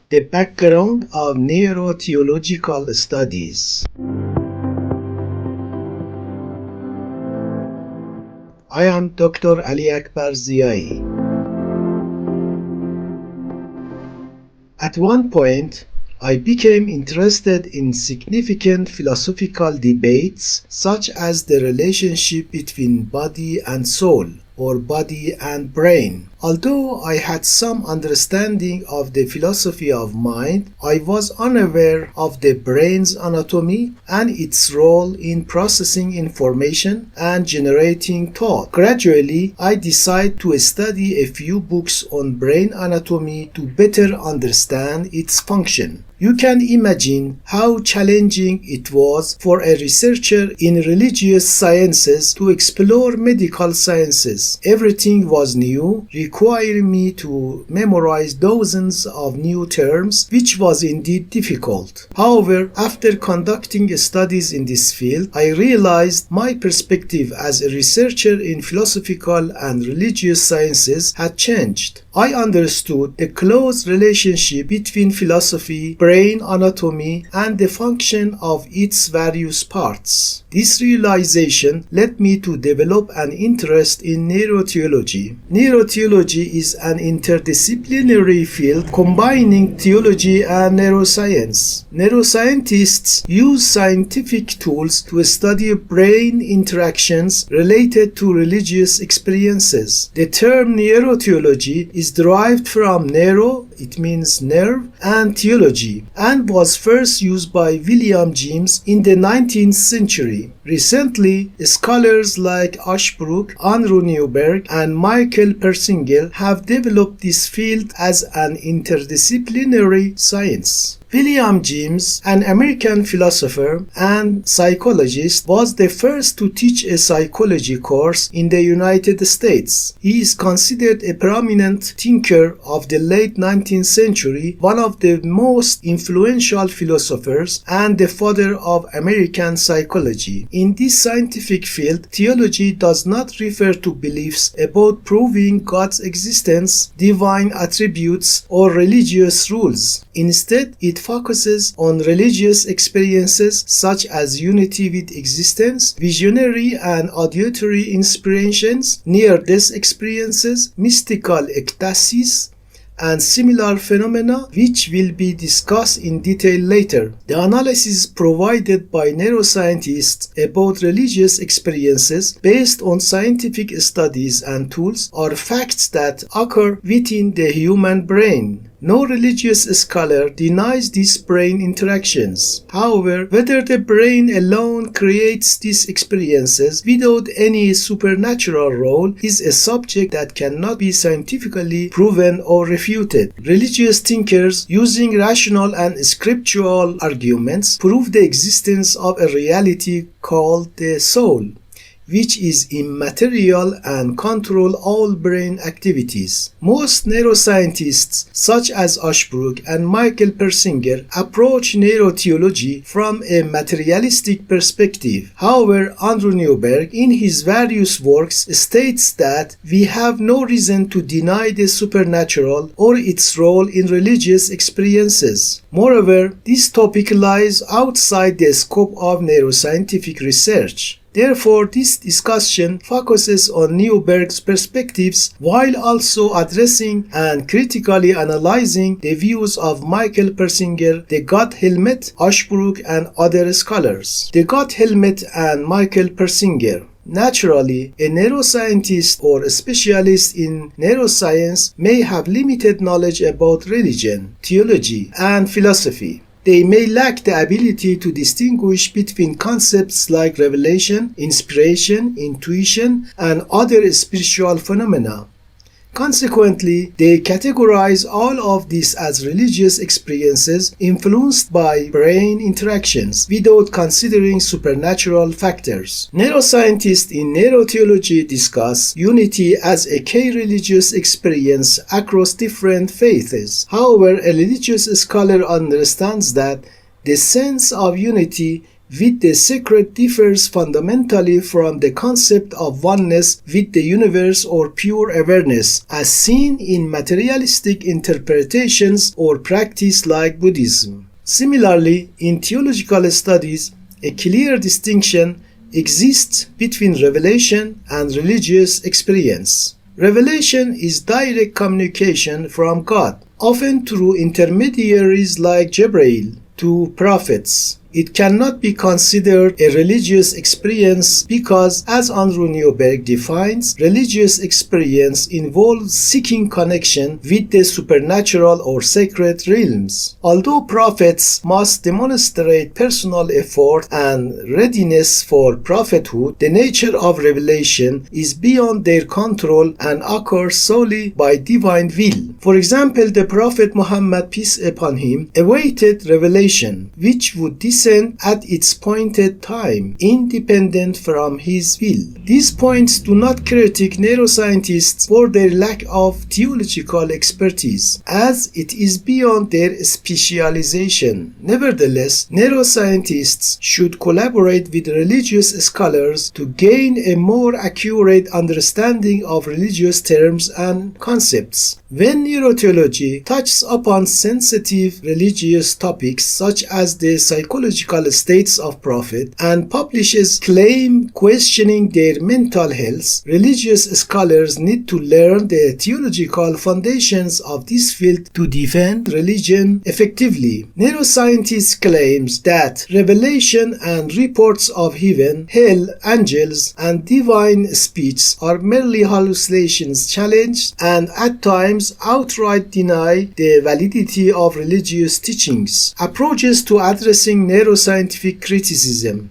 The background of neurotheological studies. I am Dr. Ali Akbar Ziaee. At one point, I became interested in significant philosophical debates such as the relationship between body and soul, or body and brain. Although I had some understanding of the philosophy of mind, I was unaware of the brain's anatomy and its role in processing information and generating thought. Gradually, I decided to study a few books on brain anatomy to better understand its function. You can imagine how challenging it was for a researcher in religious sciences to explore medical sciences. Everything was new, requiring me to memorize dozens of new terms, which was indeed difficult. However, after conducting studies in this field, I realized my perspective as a researcher in philosophical and religious sciences had changed. I understood the close relationship between philosophy, brain anatomy, and the function of its various parts. This realization led me to develop an interest in neurotheology. Neurotheology is an interdisciplinary field combining theology and neuroscience. Neuroscientists use scientific tools to study brain interactions related to religious experiences. The term neurotheology is derived from neuro, it means nerve, and theology, and was first used by William James in the 19th century. Recently, scholars like Ashbrook, Andrew Newberg, and Michael Persinger have developed this field as an interdisciplinary science. William James, an American philosopher and psychologist, was the first to teach a psychology course in the United States. He is considered a prominent thinker of the late 19th century, one of the most influential philosophers, and the father of American psychology. In this scientific field, theology does not refer to beliefs about proving God's existence, divine attributes, or religious rules. Instead, it focuses on religious experiences such as unity with existence, visionary and auditory inspirations, near-death experiences, mystical ecstasies, and similar phenomena, which will be discussed in detail later. The analysis provided by neuroscientists about religious experiences based on scientific studies and tools are facts that occur within the human brain. No religious scholar denies these brain interactions. However, whether the brain alone creates these experiences without any supernatural role is a subject that cannot be scientifically proven or refuted. Religious thinkers, using rational and scriptural arguments, prove the existence of a reality called the soul, which is immaterial and control all brain activities. Most neuroscientists, such as Ashbrook and Michael Persinger, approach neurotheology from a materialistic perspective. However, Andrew Newberg, in his various works, states that we have no reason to deny the supernatural or its role in religious experiences. Moreover, this topic lies outside the scope of neuroscientific research. Therefore, this discussion focuses on Newberg's perspectives while also addressing and critically analyzing the views of Michael Persinger, the Gott-Helmet, Ashbrook, and other scholars. The Gott-Helmet and Michael Persinger. Naturally, a neuroscientist or a specialist in neuroscience may have limited knowledge about religion, theology, and philosophy. They may lack the ability to distinguish between concepts like revelation, inspiration, intuition, and other spiritual phenomena. Consequently, they categorize all of this as religious experiences influenced by brain interactions without considering supernatural factors. Neuroscientists in neurotheology discuss unity as a key religious experience across different faiths. However, a religious scholar understands that the sense of unity with the sacred differs fundamentally from the concept of oneness with the universe or pure awareness, as seen in materialistic interpretations or practice like Buddhism. Similarly, in theological studies, a clear distinction exists between revelation and religious experience. Revelation is direct communication from God, often through intermediaries like Jibreel, to prophets. It cannot be considered a religious experience because, as Andrew Newberg defines, religious experience involves seeking connection with the supernatural or sacred realms. Although prophets must demonstrate personal effort and readiness for prophethood, the nature of revelation is beyond their control and occurs solely by divine will. For example, the Prophet Muhammad, peace upon him, awaited revelation, which would descend at its appointed time, independent from his will. These points do not critique neuroscientists for their lack of theological expertise, as it is beyond their specialization. Nevertheless, neuroscientists should collaborate with religious scholars to gain a more accurate understanding of religious terms and concepts. When neurotheology touches upon sensitive religious topics such as the psychological states of prophets and publishes claims questioning their mental health, religious scholars need to learn the theological foundations of this field to defend religion effectively. Neuroscientists claim that revelation and reports of heaven, hell, angels, and divine speech are merely hallucinations, challenge and at times outright deny the validity of religious teachings. Approaches to addressing neuroscientific criticism.